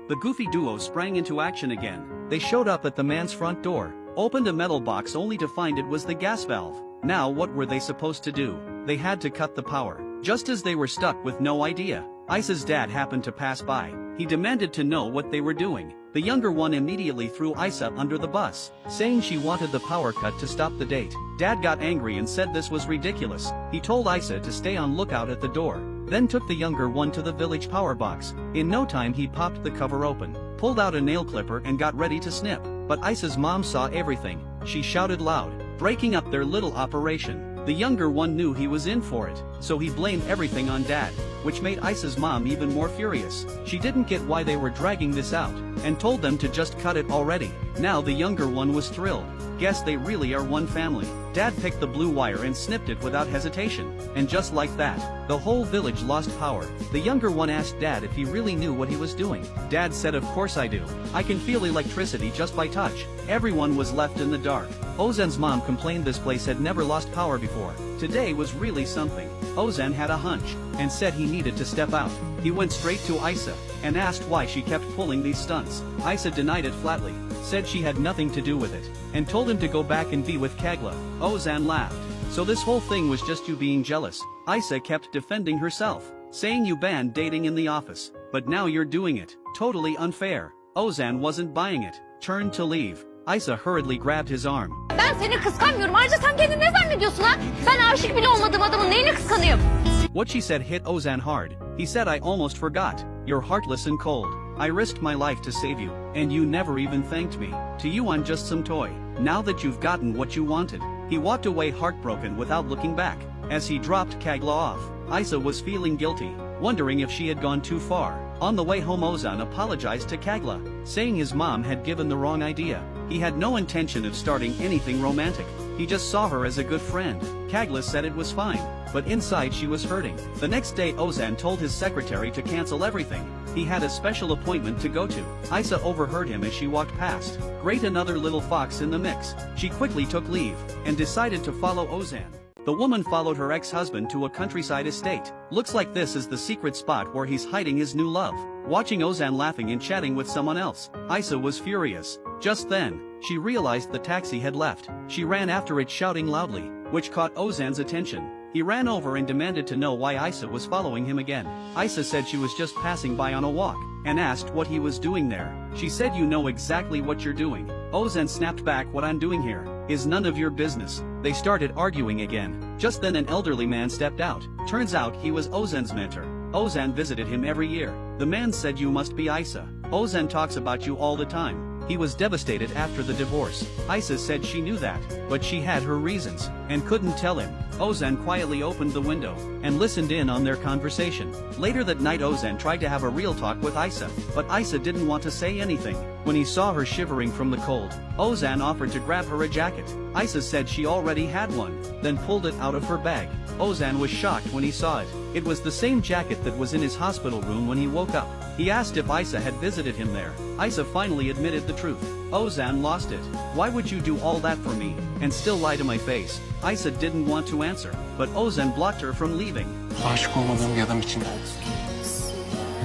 The goofy duo sprang into action again. They showed up at the man's front door, opened a metal box only to find it was the gas valve. Now what were they supposed to do? They had to cut the power. Just as they were stuck with no idea, Isa's dad happened to pass by. He demanded to know what they were doing. The younger one immediately threw Isa under the bus, saying she wanted the power cut to stop the date. Dad got angry and said this was ridiculous. He told Isa to stay on lookout at the door, then took the younger one to the village power box. In no time he popped the cover open, pulled out a nail clipper and got ready to snip. But Isa's mom saw everything. She shouted loud, breaking up their little operation. The younger one knew he was in for it, so he blamed everything on Dad, which made Isa's mom even more furious. She didn't get why they were dragging this out, and told them to just cut it already. Now the younger one was thrilled. Guess they really are one family. Dad picked the blue wire and snipped it without hesitation, and just like that, the whole village lost power. The younger one asked Dad if he really knew what he was doing. Dad said, "Of course I do. I can feel electricity just by touch." Everyone was left in the dark. Ozan's mom complained this place had never lost power before. Today was really something. Ozan had a hunch, and said he needed to step out. He went straight to Isa, and asked why she kept pulling these stunts. Isa denied it flatly, said she had nothing to do with it, and told him to go back and be with Kagla. Ozan laughed. "So this whole thing was just you being jealous?" Isa kept defending herself, saying you banned dating in the office, but now you're doing it. Totally unfair. Ozan wasn't buying it, turned to leave. Isa hurriedly grabbed his arm. Ben seni kıskanmıyorum. Ayrıca sen kendini ne zannediyorsun ha? Ben aşık bile olmadığım adamın neyini kıskanayım? What she said hit Ozan hard. He said, "I almost forgot. You're heartless and cold. I risked my life to save you, and you never even thanked me. To you I'm just some toy. Now that you've gotten what you wanted." He walked away heartbroken without looking back. As he dropped Kagla off, Isa was feeling guilty, wondering if she had gone too far. On the way home, Ozan apologized to Kagla, saying his mom had given the wrong idea. He had no intention of starting anything romantic. He just saw her as a good friend. Kagla said it was fine, but inside she was hurting. The next day Ozan told his secretary to cancel everything. He had a special appointment to go to. Isa overheard him as she walked past. Great, another little fox in the mix. She quickly took leave, and decided to follow Ozan. The woman followed her ex-husband to a countryside estate. Looks like this is the secret spot where he's hiding his new love. Watching Ozan laughing and chatting with someone else, Isa was furious. Just then, she realized the taxi had left. She ran after it shouting loudly, which caught Ozan's attention. He ran over and demanded to know why Isa was following him again. Isa said she was just passing by on a walk, and asked what he was doing there. She said, "You know exactly what you're doing." Ozan snapped back, "What I'm doing here is none of your business." They started arguing again. Just then an elderly man stepped out. Turns out he was Ozan's mentor. Ozan visited him every year. The man said, "You must be Isa. Ozan talks about you all the time." He was devastated after the divorce. Isa said she knew that, but she had her reasons, and couldn't tell him. Ozan quietly opened the window, and listened in on their conversation. Later that night Ozan tried to have a real talk with Isa, but Isa didn't want to say anything. When he saw her shivering from the cold, Ozan offered to grab her a jacket. Isa said she already had one, then pulled it out of her bag. Ozan was shocked when he saw it. It was the same jacket that was in his hospital room when he woke up. He asked if Isa had visited him there. Isa finally admitted the truth. Ozan lost it. "Why would you do all that for me, and still lie to my face?" Isa didn't want to answer, but Ozan blocked her from leaving. Aşık olmadığım bir adam için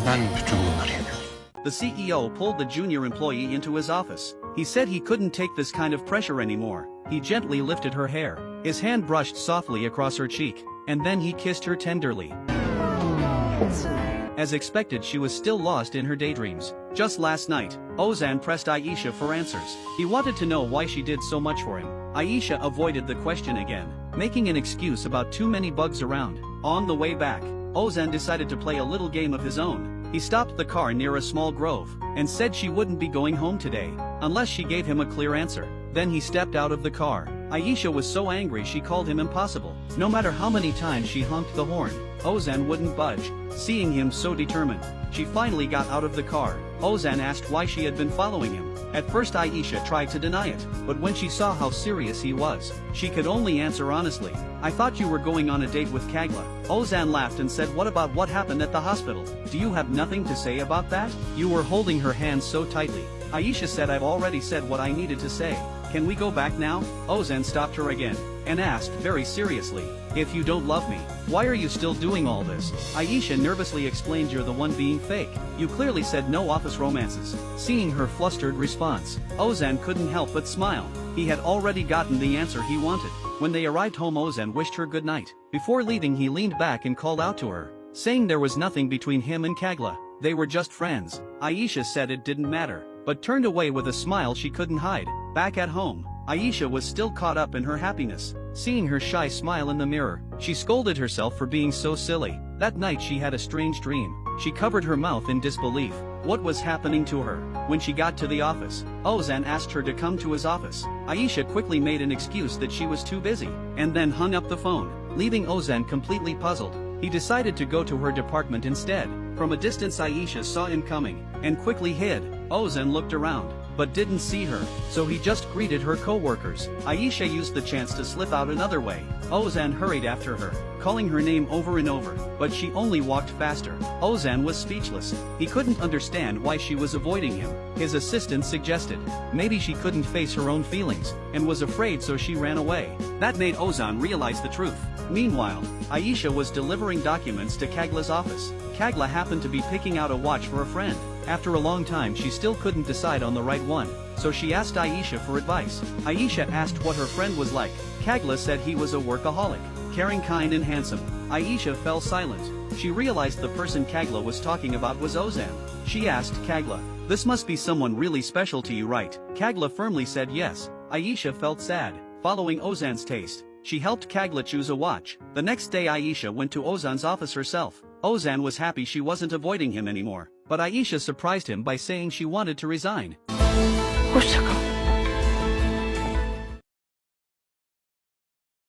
ben bütün bunları yapıyorum. The CEO pulled the junior employee into his office. He said he couldn't take this kind of pressure anymore. He gently lifted her hair. His hand brushed softly across her cheek, and then he kissed her tenderly. As expected, she was still lost in her daydreams. Just last night, Ozan pressed Aisha for answers. He wanted to know why she did so much for him. Aisha avoided the question again, making an excuse about too many bugs around. On the way back, Ozan decided to play a little game of his own. He stopped the car near a small grove, and said she wouldn't be going home today, unless she gave him a clear answer. Then he stepped out of the car. Aisha was so angry she called him impossible. No matter how many times she honked the horn, Ozan wouldn't budge. Seeing him so determined, she finally got out of the car. Ozan asked why she had been following him. At first Aisha tried to deny it, but when she saw how serious he was, she could only answer honestly, "I thought you were going on a date with Kagla." Ozan laughed and said, "What about what happened at the hospital? Do you have nothing to say about that? You were holding her hand so tightly." Aisha said, "I've already said what I needed to say. can we go back now? Ozan stopped her again, and asked very seriously, if you don't love me, why are you still doing all this? Aisha nervously explained, you're the one being fake, you clearly said no office romances. Seeing her flustered response, Ozan couldn't help but smile. He had already gotten the answer he wanted. When they arrived home, Ozan wished her good night. Before leaving, he leaned back and called out to her, saying there was nothing between him and Kagla. They were just friends. Aisha said it didn't matter, but turned away with a smile she couldn't hide. Back at home, Aisha was still caught up in her happiness. Seeing her shy smile in the mirror, she scolded herself for being so silly. That night she had a strange dream. She covered her mouth in disbelief. What was happening to her? When she got to the office, Ozan asked her to come to his office. Aisha quickly made an excuse that she was too busy, and then hung up the phone, leaving Ozan completely puzzled. He decided to go to her department instead. From a distance, Aisha saw him coming, and quickly hid. Ozan looked around, but didn't see her, so he just greeted her co-workers. Aisha used the chance to slip out another way. Ozan hurried after her, calling her name over and over, but she only walked faster. Ozan was speechless. He couldn't understand why she was avoiding him. His assistant suggested maybe she couldn't face her own feelings, and was afraid, so she ran away. That made Ozan realize the truth. Meanwhile, Aisha was delivering documents to Kagla's office. Kagla happened to be picking out a watch for a friend. After a long time, she still couldn't decide on the right one, so she asked Aisha for advice. Aisha asked what her friend was like. Kagla said he was a workaholic, caring, kind and handsome. Aisha fell silent. She realized the person Kagla was talking about was Ozan. She asked Kagla, "This must be someone really special to you, right?" Kagla firmly said yes. Aisha felt sad. Following Ozan's taste, she helped Kagla choose a watch. The next day, Aisha went to Ozan's office herself. Ozan was happy she wasn't avoiding him anymore, but Aisha surprised him by saying she wanted to resign. Hoşça kal.